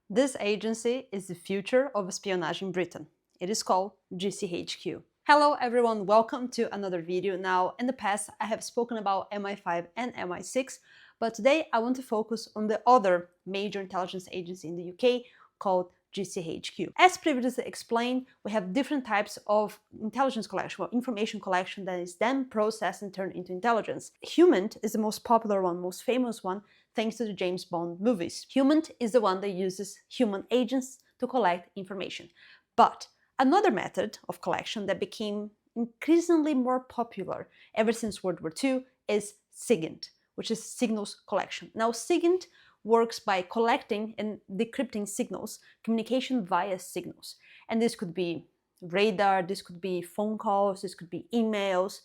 This agency is the future of espionage in Britain. It is called GCHQ. Hello everyone, welcome to another video. Now, in the past, I have spoken about MI5 and MI6, but today I want to focus on the other major intelligence agency in the UK called GCHQ. As previously explained, we have different types of intelligence collection or information collection that is then processed and turned into intelligence. Human is the most popular one, most famous one, thanks to the James Bond movies. Human is the one that uses human agents to collect information. But another method of collection that became increasingly more popular ever since World War II is SIGINT, which is signals collection. Now, SIGINT works by collecting and decrypting signals, communication via signals. And this could be radar, this could be phone calls, this could be emails,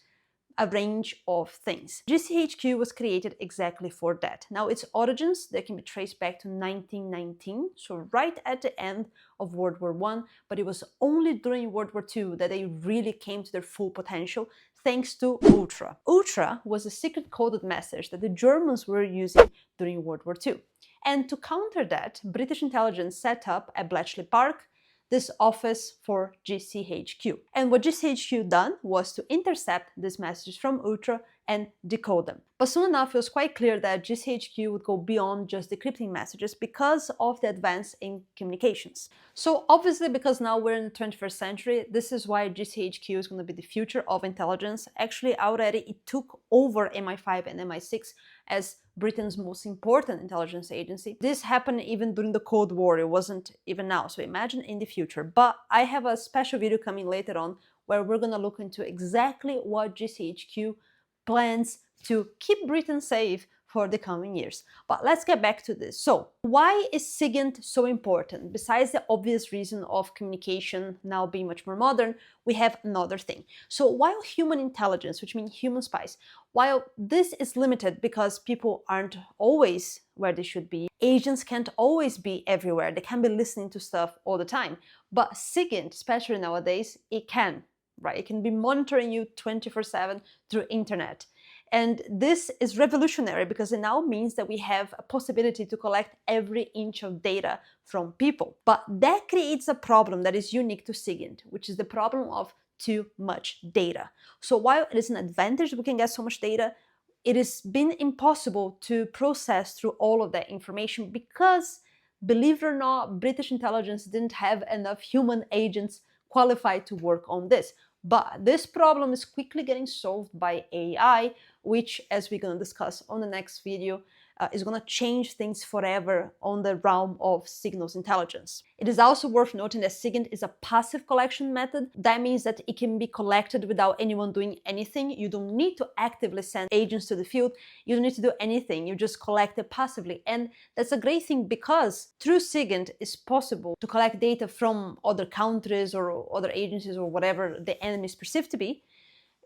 a range of things. GCHQ was created exactly for that. Now, its origins, they can be traced back to 1919, so right at the end of World War I, but it was only during World War II that they really came to their full potential, thanks to Ultra. Ultra was a secret coded message that the Germans were using during World War II. And to counter that, British intelligence set up at Bletchley Park this office for GCHQ. And what GCHQ done was to intercept these messages from Ultra and decode them. But soon enough, it was quite clear that GCHQ would go beyond just decrypting messages because of the advance in communications. So obviously, because now we're in the 21st century, this is why GCHQ is going to be the future of intelligence. Actually, already it took over MI5 and MI6 as Britain's most important intelligence agency. This happened even during the Cold War, it wasn't even now, so imagine in the future. But I have a special video coming later on where we're going to look into exactly what GCHQ plans to keep Britain safe for the coming years. But let's get back to this. So, why is SIGINT so important? Besides the obvious reason of communication now being much more modern, we have another thing. So, while human intelligence, which means human spies, while this is limited because people aren't always where they should be, agents can't always be everywhere. They can't be listening to stuff all the time. But SIGINT, especially nowadays, it can, right? It can be monitoring you 24/7 through internet. And this is revolutionary because it now means that we have a possibility to collect every inch of data from people. But that creates a problem that is unique to SIGINT, which is the problem of too much data. So while it is an advantage that we can get so much data, it has been impossible to process through all of that information because, believe it or not, British intelligence didn't have enough human agents qualified to work on this. But this problem is quickly getting solved by AI, which, as we're going to discuss on the next video, is going to change things forever on the realm of signals intelligence. It is also worth noting that SIGINT is a passive collection method. That means that it can be collected without anyone doing anything. You don't need to actively send agents to the field. You don't need to do anything. You just collect it passively. And that's a great thing because through SIGINT, it's possible to collect data from other countries or other agencies or whatever the enemy is perceived to be.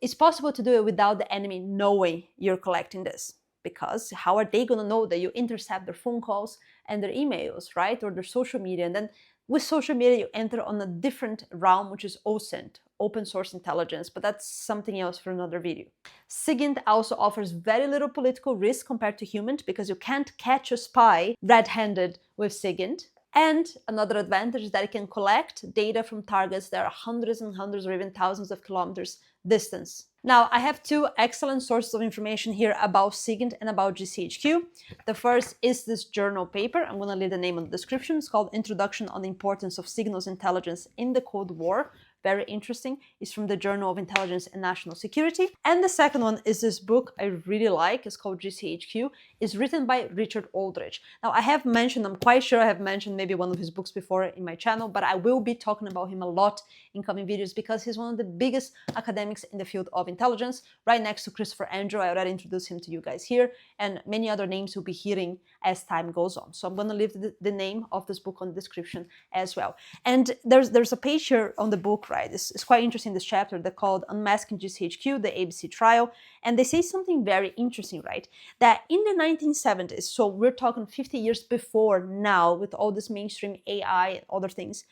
It's possible to do it without the enemy knowing you're collecting this. Because how are they going to know that you intercept their phone calls and their emails, right? Or their social media. And then with social media, you enter on a different realm, which is OSINT, open source intelligence, but that's something else for another video. SIGINT also offers very little political risk compared to human because you can't catch a spy red-handed with SIGINT. And another advantage is that it can collect data from targets that are hundreds and hundreds or even thousands of kilometers distance. Now, I have two excellent sources of information here about SIGINT and about GCHQ. The first is this journal paper. I'm going to leave the name in the description. It's called Introduction on the Importance of Signals Intelligence in the Cold War. Very interesting. It's from the Journal of Intelligence and National Security. And the second one is this book I really like. It's called GCHQ. It's written by Richard Aldrich. Now, I'm quite sure I have mentioned maybe one of his books before in my channel, but I will be talking about him a lot in coming videos because he's one of the biggest academics in the field of intelligence, right next to Christopher Andrew. I already introduced him to you guys here, and many other names you'll be hearing as time goes on. So I'm going to leave the name of this book on the description as well. And there's a page here on the book, right? It's quite interesting, this chapter. They're called Unmasking GCHQ, the ABC Trial. And they say something very interesting, right? That in the 1970s, so we're talking 50 years before now, with all this mainstream AI and other things,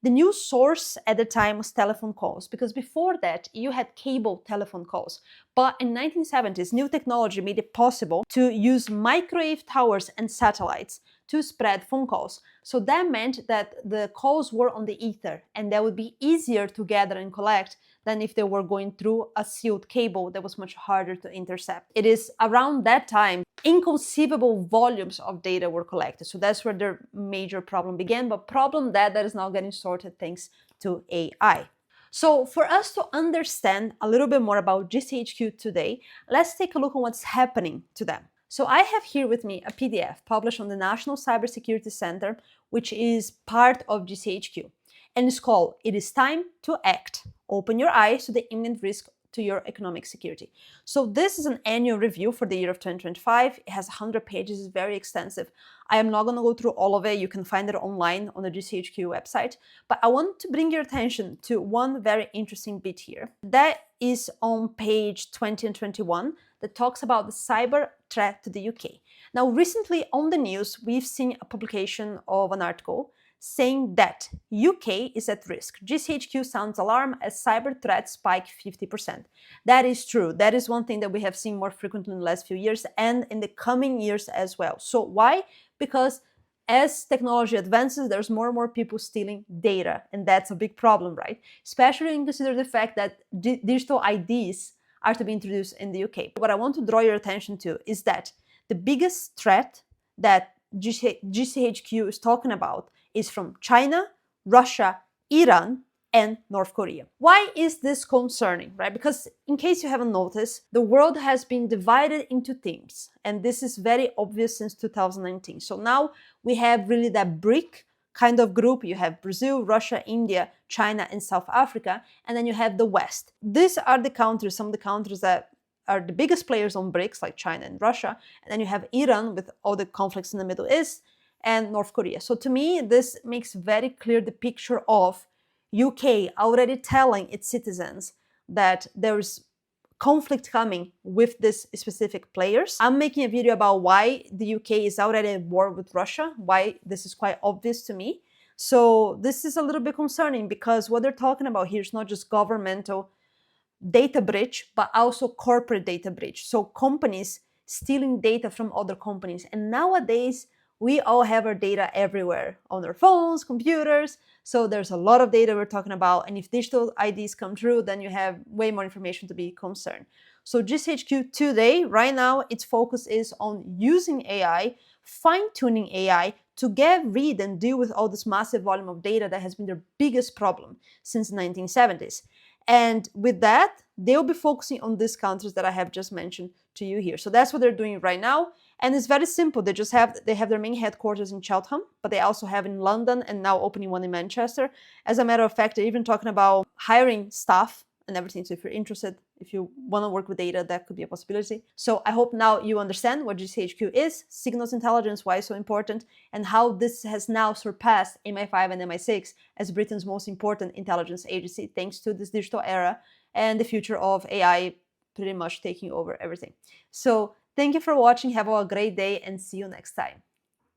the news source at the time was telephone calls, because before that you had cable telephone calls. But in 1970s, new technology made it possible to use microwave towers and satellites to spread phone calls. So that meant that the calls were on the ether, and that would be easier to gather and collect than if they were going through a sealed cable that was much harder to intercept. It is around that time inconceivable volumes of data were collected. So that's where the major problem began, but problem that is now getting sorted thanks to AI. So for us to understand a little bit more about GCHQ today, let's take a look at what's happening to them. So I have here with me a PDF published on the National Cybersecurity Center, which is part of GCHQ. And it's called "It is Time to Act. Open Your Eyes to the Imminent Risk to Your Economic Security." So this is an annual review for the year of 2025. It has 100 pages, it's very extensive. I am not going to go through all of it. You can find it online on the GCHQ website. But I want to bring your attention to one very interesting bit here. That is on page 20 and 21 that talks about the cyber threat to the UK. Now, recently on the news, we've seen a publication of an article saying that UK is at risk. GCHQ sounds alarm as cyber threats spike 50%. That is true. That is one thing that we have seen more frequently in the last few years and in the coming years as well. So why? Because as technology advances, there's more and more people stealing data, and that's a big problem, right? Especially when you consider the fact that digital IDs are to be introduced in the UK. What I want to draw your attention to is that the biggest threat that GCHQ is talking about is from China, Russia, Iran, and North Korea. Why is this concerning, right? Because in case you haven't noticed, the world has been divided into teams, and this is very obvious since 2019. So now we have really that BRIC kind of group. You have Brazil, Russia, India, China, and South Africa, and then you have the West. These are the countries, some of the countries that are the biggest players on BRICS, like China and Russia, and then you have Iran with all the conflicts in the Middle East, and North Korea. So to me, this makes very clear the picture of UK already telling its citizens that there is conflict coming with these specific players. I'm making a video about why the UK is already at war with Russia, why this is quite obvious to me. So this is a little bit concerning because what they're talking about here is not just governmental data breach, but also corporate data breach. So companies stealing data from other companies. And nowadays, we all have our data everywhere on our phones, computers. So there's a lot of data we're talking about. And if digital IDs come true, then you have way more information to be concerned. So GCHQ today, right now, its focus is on using AI, fine-tuning AI to get rid and deal with all this massive volume of data that has been their biggest problem since the 1970s. And with that, they'll be focusing on these countries that I have just mentioned to you here. So that's what they're doing right now. And it's very simple. They have their main headquarters in Cheltenham, but they also have in London and now opening one in Manchester. As a matter of fact, they're even talking about hiring staff and everything. So if you're interested, if you want to work with data, that could be a possibility. So I hope now you understand what GCHQ is, signals intelligence, why it's so important, and how this has now surpassed MI5 and MI6 as Britain's most important intelligence agency, thanks to this digital era and the future of AI pretty much taking over everything. So thank you for watching. Have a great day and see you next time.